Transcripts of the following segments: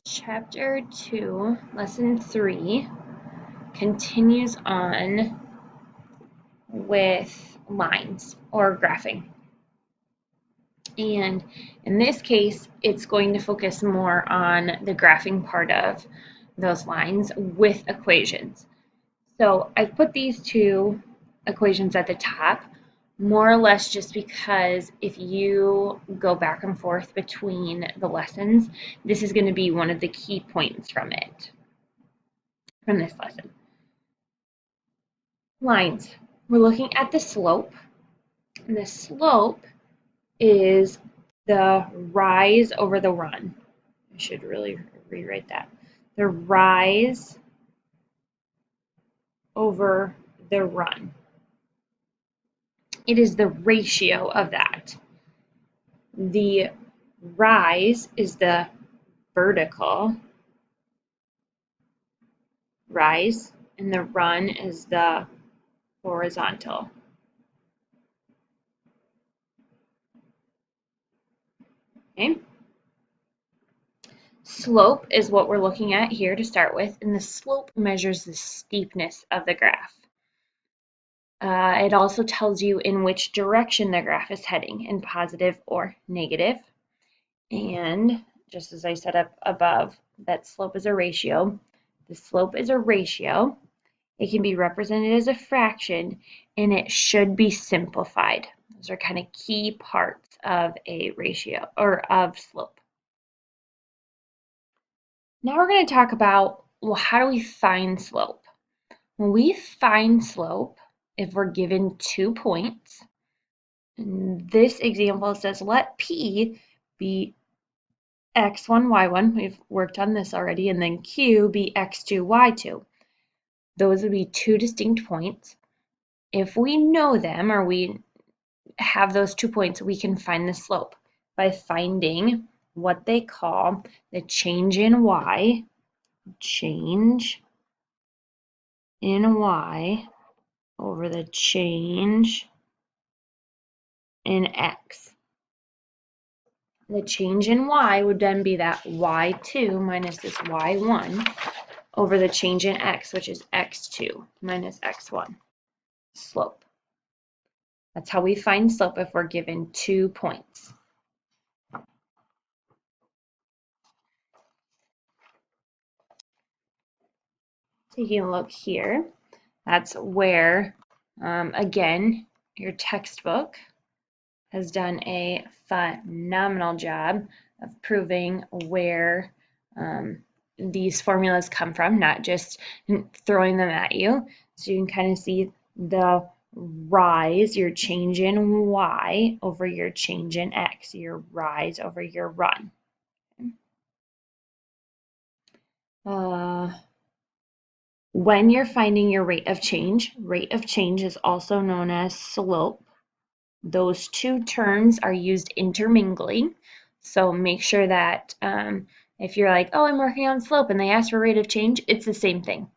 Chapter 2, Lesson 3 continues on with lines or graphing. And in this case, it's going to focus more on the graphing part of those lines with equations. So I've put these two equations at the top, more or less just because if you go back and forth between the lessons, this is going to be one of the key points from this lesson. Lines. We're looking at the slope. And the slope is the rise over the run. I should really rewrite that. The rise over the run. It is the ratio of that. The rise is the vertical rise, and the run is the horizontal. Okay. Slope is what we're looking at here to start with, and the slope measures the steepness of the graph. It also tells you in which direction the graph is heading, in positive or negative. And just as I said up above, that slope is a ratio. The slope is a ratio. It can be represented as a fraction, and it should be simplified. Those are kind of key parts of a ratio or of slope. Now we're going to talk about, well, how do we find slope? When we find slope, if we're given 2 points, in this example says let P be x1, y1, we've worked on this already, and then Q be x2, y2. Those would be 2 distinct points. If we know them, or we have those 2 points, we can find the slope by finding what they call the change in y, over the change in x. The change in y would then be that y2 minus this y1 over the change in x, which is x2 minus x1. Slope. That's how we find slope if we're given 2 points. Taking a look here, that's where, again, your textbook has done a phenomenal job of proving where these formulas come from, not just throwing them at you. So you can kind of see the rise, your change in y over your change in x, your rise over your run. When you're finding your rate of change is also known as slope. Those two terms are used intermingling, so make sure that if you're like, oh, I'm working on slope and they ask for rate of change, it's the same thing.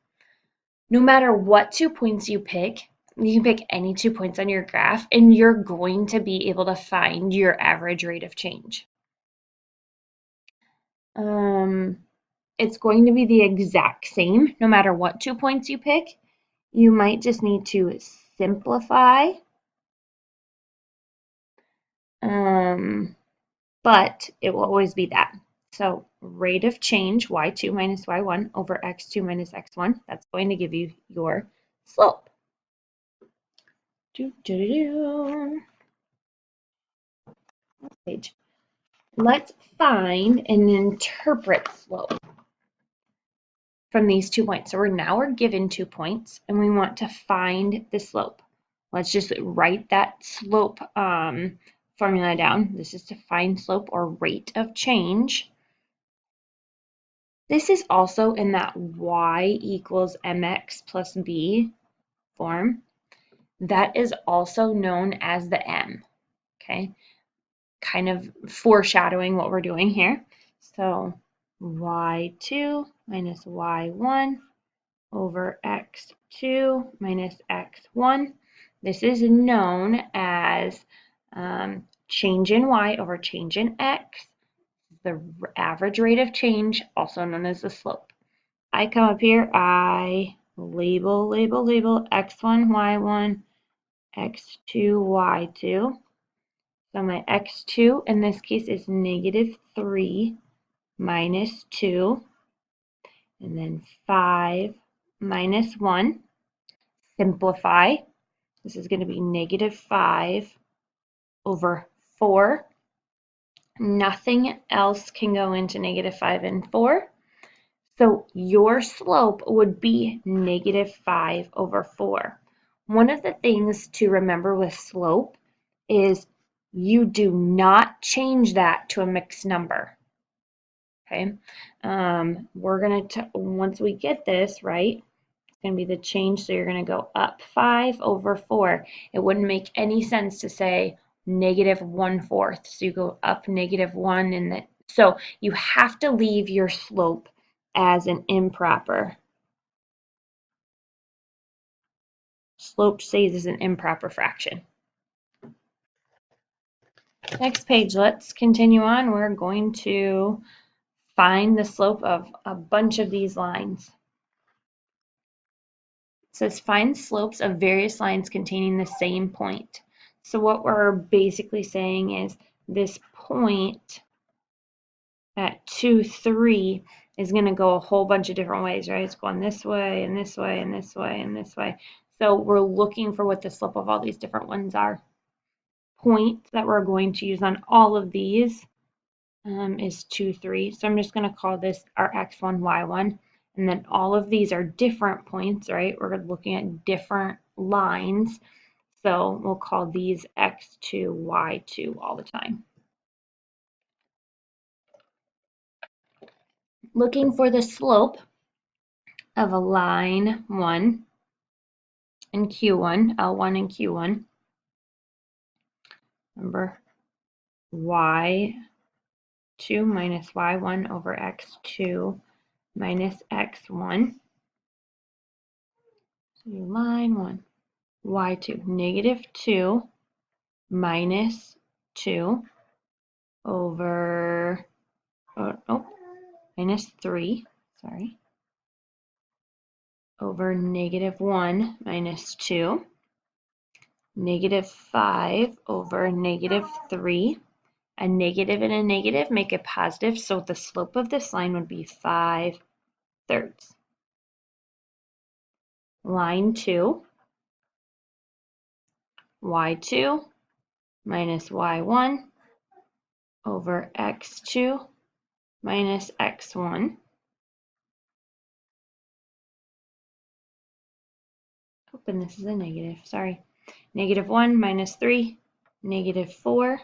No matter what 2 points you can pick any 2 points on your graph, and you're going to be able to find your average rate of change. It's going to be the exact same no matter what 2 points you pick. You might just need to simplify, but it will always be that. So rate of change, y2 minus y1 over x2 minus x1, that's going to give you your slope. Page. Let's find and interpret slope from these 2 points. So we're given 2 points, and we want to find the slope. Let's just write that slope formula down. This is to find slope or rate of change. This is also in that y equals mx plus b form. That is also known as the m, okay? Kind of foreshadowing what we're doing here. So y2 minus y1 over x2 minus x1. This is known as change in y over change in x. the average rate of change, also known as the slope. I come up here, I label x1, y1, x2, y2. So my x2 in this case is -3 minus 2, and then 5 minus 1. Simplify. This is going to be -5 over 4. Nothing else can go into -5 and 4. So your slope would be -5 over 4. One of the things to remember with slope is you do not change that to a mixed number. Okay, we're going to, once we get this, right, it's going to be the change, so you're going to go up 5 over 4. It wouldn't make any sense to say -1/4, so you go up -1, and then, so you have to leave your slope as an improper. Slope stays as an improper fraction. Next page, let's continue on. We're going to find the slope of a bunch of these lines. It says find slopes of various lines containing the same point. So what we're basically saying is this point at 2, 3 is going to go a whole bunch of different ways, right? It's going this way and this way and this way and this way. So we're looking for what the slope of all these different ones are. Point that we're going to use on all of these is 2, 3. So I'm just going to call this our x1, y1. And then all of these are different points, right? We're looking at different lines. So we'll call these x2, y2 all the time. Looking for the slope of a line 1 and Q1, L1 and Q1. Remember, y2 minus y1 over x2 minus x1. So line 1, y2, -2 minus 2 over, minus 3, sorry, over -1 minus 2, -5 over -3. A negative and a negative make a positive, so the slope of this line would be 5/3. Line 2, y2 minus y1 over x2 minus x1. And this is a negative, sorry. -1 minus 3, -4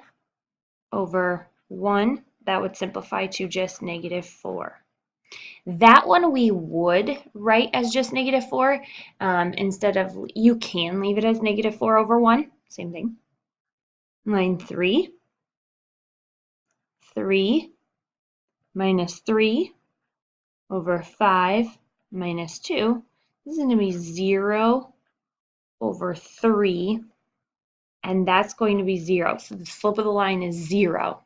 over 1. That would simplify to just -4. That one we would write as just -4 instead of, you can leave it as -4 over 1. Same thing. Line 3, 3 minus 3 over 5 minus 2. This is going to be 0 over 3, and that's going to be 0. So the slope of the line is 0.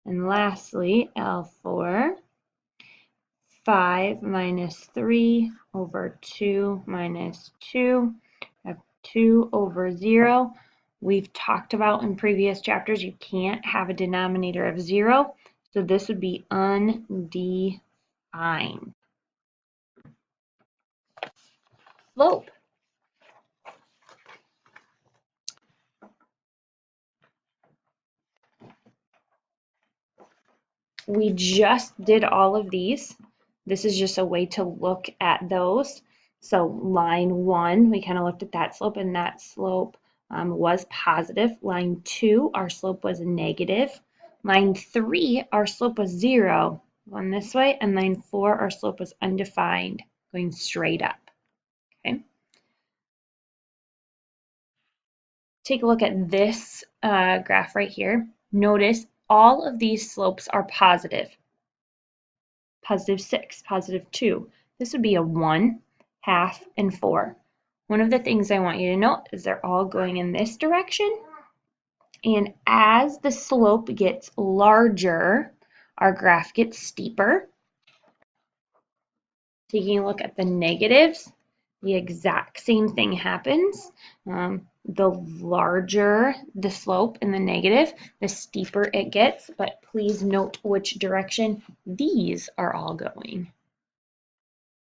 And lastly, L4, 5 minus 3 over 2 minus 2. I have 2 over 0. We've talked about in previous chapters you can't have a denominator of 0, so this would be undefined. Slope. We just did all of these. This is just a way to look at those. So line 1, we kind of looked at that slope, and that slope was positive. Line 2, our slope was negative. Line 3, our slope was 0, going this way. And line 4, our slope was undefined, going straight up. Okay. Take a look at this graph right here. Notice all of these slopes are positive. +6, +2. This would be a 1, half, and 4. One of the things I want you to note is they're all going in this direction, And as the slope gets larger, our graph gets steeper. Taking a look at the negatives, the exact same thing happens. The larger the slope in the negative, the steeper it gets, but please note which direction these are all going.